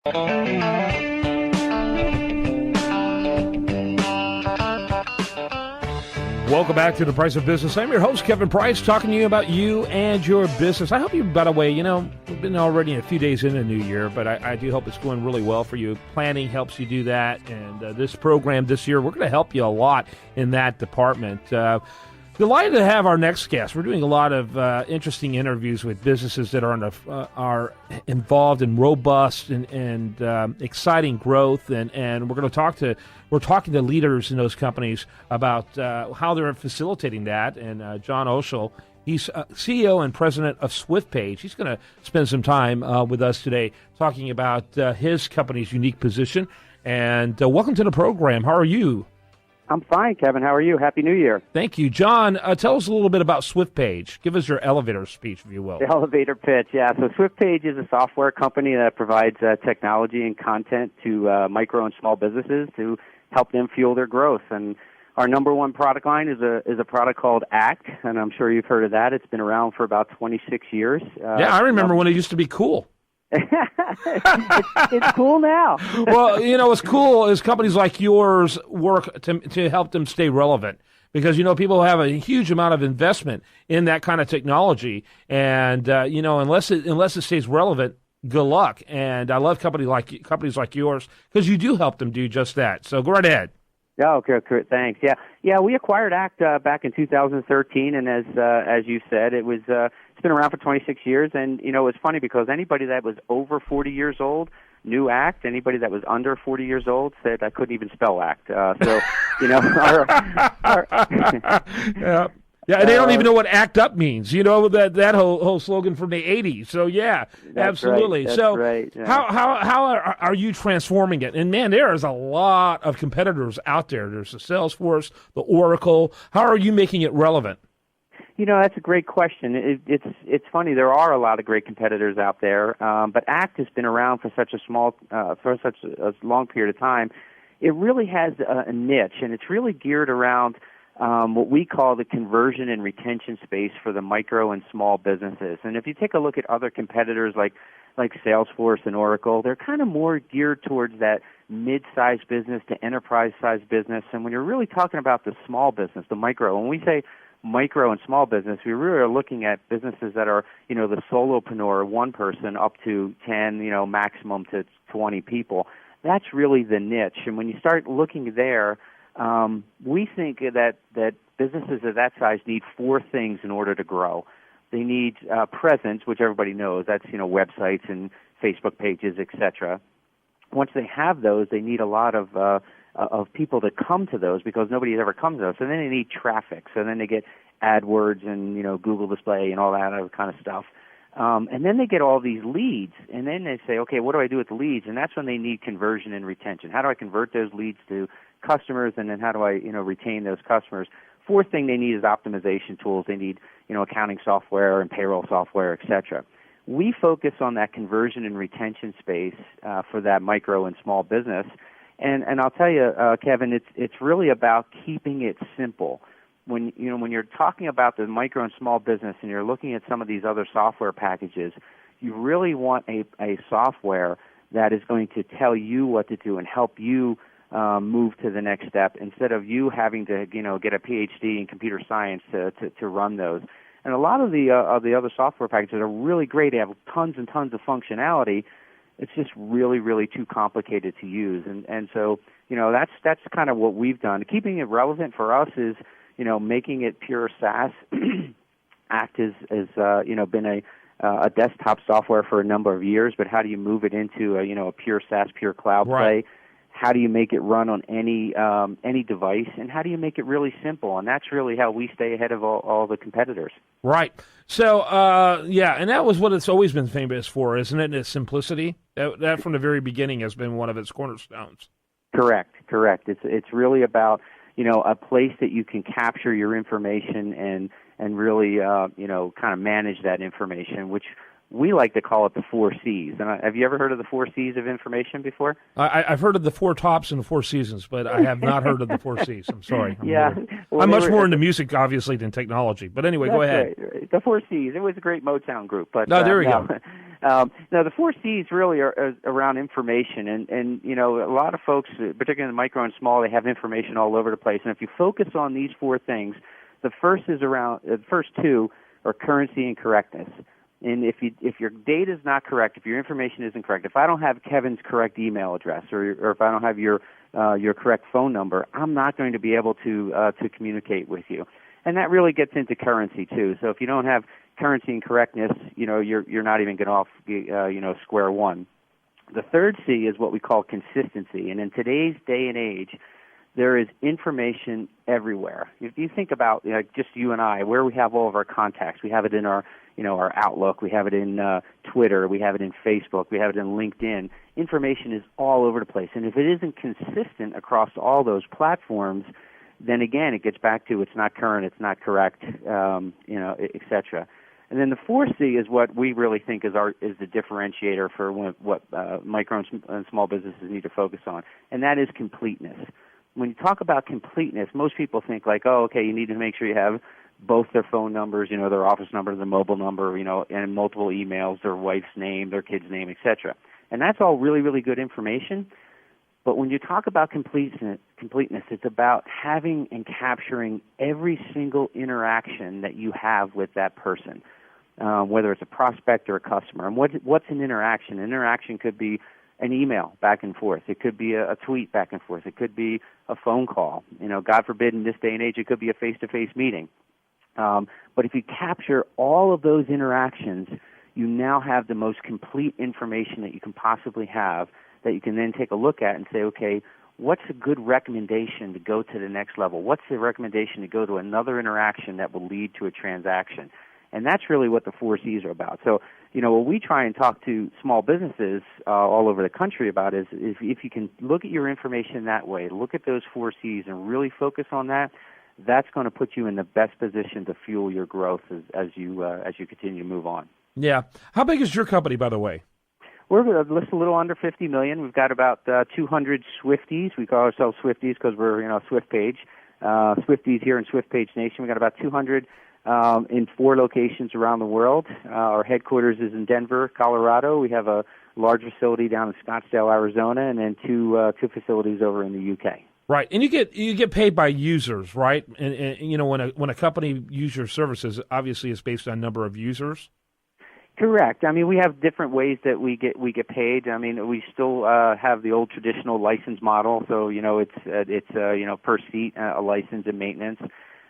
Welcome back to The Price of Business. I'm your host, Kevin Price, talking to you about you and your business. I hope you, by the way, we've been already a few days into the new year, but I do hope it's going really well for you. Planning helps you do that, and this program this year, we're going to help you a lot in that department. Delighted to have our next guest. We're doing a lot of interesting interviews with businesses that are involved in robust and exciting growth, and we're talking to leaders in those companies about how they're facilitating that. And John Oechsle, he's CEO and president of SwiftPage. He's going to spend some time with us today talking about his company's unique position. And welcome to the program. How are you? I'm fine, Kevin. How are you? Happy New Year. Thank you. John, tell us a little bit about SwiftPage. Give us your elevator speech, if you will. The elevator pitch, yeah. So SwiftPage is a software company that provides technology and content to micro and small businesses to help them fuel their growth. And our number one product line is a product called Act, and I'm sure you've heard of that. It's been around for about 26 years. Yeah, I remember when it used to be cool. It's cool now. Well, what's cool is companies like yours work to help them stay relevant, because people have a huge amount of investment in that kind of technology, and unless it stays relevant, good luck. And I love companies like yours, because you do help them do just that. So go right ahead. Yeah, okay, thanks. Yeah, we acquired Act back in 2013, and as you said, it's been around for 26 years. And it's funny because anybody that was over 40 years old knew Act. Anybody that was under 40 years old said I couldn't even spell Act. Yeah. Yeah, and they don't even know what ACT UP means. That whole slogan from the '80s. So yeah, absolutely. Right, so right, yeah. how are you transforming it? And man, there is a lot of competitors out there. There's the Salesforce, the Oracle. How are you making it relevant? That's a great question. It's funny. There are a lot of great competitors out there, but ACT has been around for such a long period of time. It really has a niche, and it's really geared around what we call the conversion and retention space for the micro and small businesses. And if you take a look at other competitors like Salesforce and Oracle, they're kind of more geared towards that mid-sized business to enterprise-sized business. And when you're really talking about the small business, the micro, when we say micro and small business, we really are looking at businesses that are, the solopreneur, one person, up to 10, maximum to 20 people. That's really the niche. And when you start looking there, we think that businesses of that size need four things in order to grow. They need presence, which everybody knows. That's websites and Facebook pages, etc. Once they have those, they need a lot of people to come to those, because nobody's ever come to those. And then they need traffic. So then they get AdWords and Google Display and all that other kind of stuff. And then they get all these leads, and then they say, okay, what do I do with the leads? And that's when they need conversion and retention. How do I convert those leads to customers, and then how do I, retain those customers? Fourth thing they need is optimization tools. They need, accounting software and payroll software, etc. We focus on that conversion and retention space for that micro and small business. And I'll tell you, Kevin, it's really about keeping it simple. When you're talking about the micro and small business, and you're looking at some of these other software packages, you really want a software that is going to tell you what to do and help you move to the next step, instead of you having to get a PhD in computer science to run those. And a lot of the other software packages are really great. They have tons and tons of functionality. It's just really, really too complicated to use. And so that's kind of what we've done. Keeping it relevant for us is making it pure SaaS. Act has been a desktop software for a number of years, but how do you move it into a pure SaaS, pure cloud play? How do you make it run on any device, and how do you make it really simple? And that's really how we stay ahead of all the competitors. Right. So, and that was what it's always been famous for, isn't it? Its simplicity. That from the very beginning has been one of its cornerstones. Correct. It's really about a place that you can capture your information and really kind of manage that information, which we like to call it the 4 C's. And have you ever heard of the 4 C's of information before? I've heard of the 4 tops and the 4 seasons, but I have not heard of the 4 C's. I'm sorry. I'm much more into music, obviously, than technology. But anyway, go ahead. Right. The 4 C's. It was a great Motown group. But there we go. Now, the four C's really are around information, and a lot of folks, particularly in the micro and small, they have information all over the place. And if you focus on these four things, the first two are currency and correctness. And if your data is not correct, if your information isn't correct, if I don't have Kevin's correct email address, or if I don't have your correct phone number, I'm not going to be able to communicate with you. And that really gets into currency too. So if you don't have currency and correctness, you're not even getting off square one. The third C is what we call consistency. And in today's day and age, there is information everywhere. If you think about just you and I, where we have all of our contacts, we have it in our Outlook, we have it in Twitter, we have it in Facebook, we have it in LinkedIn. Information is all over the place. And if it isn't consistent across all those platforms, then again, it gets back to it's not current, it's not correct, et cetera. And then the fourth C is what we really think is the differentiator for what micro and small businesses need to focus on, and that is completeness. When you talk about completeness, most people think like, oh, okay, you need to make sure you have both their phone numbers, their office number, their mobile number, and multiple emails, their wife's name, their kid's name, et cetera. And that's all really, really good information. But when you talk about completeness, it's about having and capturing every single interaction that you have with that person, whether it's a prospect or a customer. And what's an interaction? An interaction could be an email back and forth. It could be a tweet back and forth. It could be a phone call. God forbid in this day and age, it could be a face-to-face meeting. But if you capture all of those interactions, you now have the most complete information that you can possibly have that you can then take a look at and say, okay, what's a good recommendation to go to the next level? What's the recommendation to go to another interaction that will lead to a transaction? And that's really what the four C's are about. So, what we try and talk to small businesses all over the country about is if you can look at your information that way, look at those four C's and really focus on that, that's going to put you in the best position to fuel your growth as you continue to move on. Yeah. How big is your company, by the way? We're a little under 50 million. We've got about 200 Swifties. We call ourselves Swifties because we're Swift Page. Swifties here in Swift Page Nation. We've got about 200 in 4 locations around the world. Our headquarters is in Denver, Colorado. We have a large facility down in Scottsdale, Arizona, and then two facilities over in the UK. Right, and you get paid by users, right? And when a company uses your services, obviously it's based on number of users. Correct. I mean, we have different ways that we get paid. I mean, we still have the old traditional license model, so it's per seat a license and maintenance.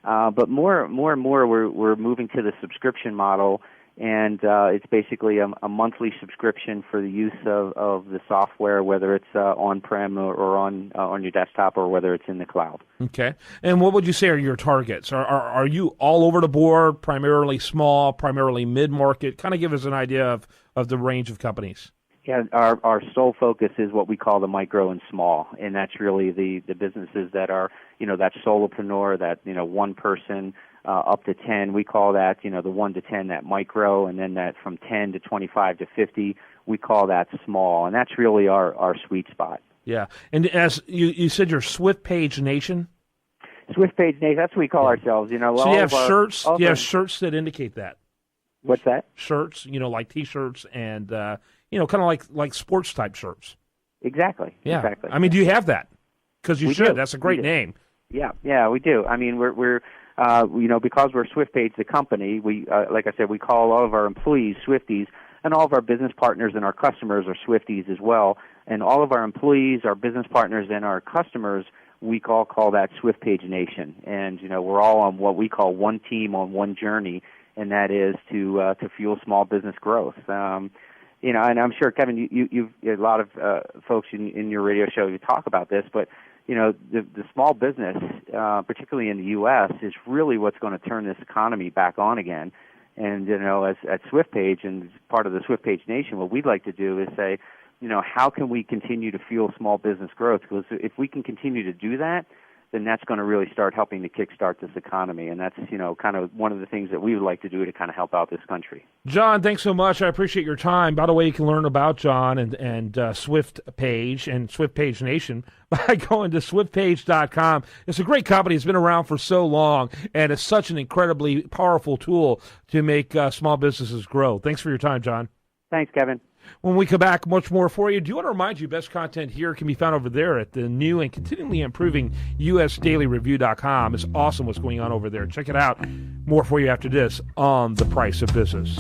But more and more, we're moving to the subscription model, and it's basically a monthly subscription for the use of the software, whether it's on-prem or on your desktop, or whether it's in the cloud. Okay. And what would you say are your targets? Are you all over the board, primarily small, primarily mid-market? Kind of give us an idea of the range of companies. Yeah, our sole focus is what we call the micro and small, and that's really the businesses that are, that solopreneur, that, one person up to 10. We call that, the 1 to 10, that micro, and then that from 10 to 25 to 50, we call that small, and that's really our sweet spot. Yeah, and as you said, you're Swift Page Nation? Swift Page Nation, that's what we call ourselves. So you have shirts. You have shirts that indicate that. What's that? Shirts, like T-shirts and kind of like sports type shirts. Exactly. Yeah. Exactly. I mean, do you have that? Because you should. Do. That's a great name. Yeah, we do. I mean, we're because we're Swift Page, the company. We like I said, we call all of our employees Swifties, and all of our business partners and our customers are Swifties as well. And all of our employees, our business partners, and our customers, we all call that Swift Page Nation. And we're all on what we call one team on one journey, and that is to fuel small business growth. And I'm sure, Kevin, you've a lot of folks in your radio show you talk about this, but the small business, particularly in the U.S., is really what's going to turn this economy back on again. And as at Swift Page and part of the Swift Page Nation, what we'd like to do is say, how can we continue to fuel small business growth? Because if we can continue to do that, then that's going to really start helping to kickstart this economy. And that's, kind of one of the things that we would like to do to kind of help out this country. John, thanks so much. I appreciate your time. By the way, you can learn about John and Swift Page and Swift Page Nation by going to swiftpage.com. It's a great company. It's been around for so long, and it's such an incredibly powerful tool to make small businesses grow. Thanks for your time, John. Thanks, Kevin. When we come back, much more for you. Do you want to remind you, best content here can be found over there at the new and continually improving usdailyreview.com. It's awesome what's going on over there. Check it out. More for you after this on The Price of Business.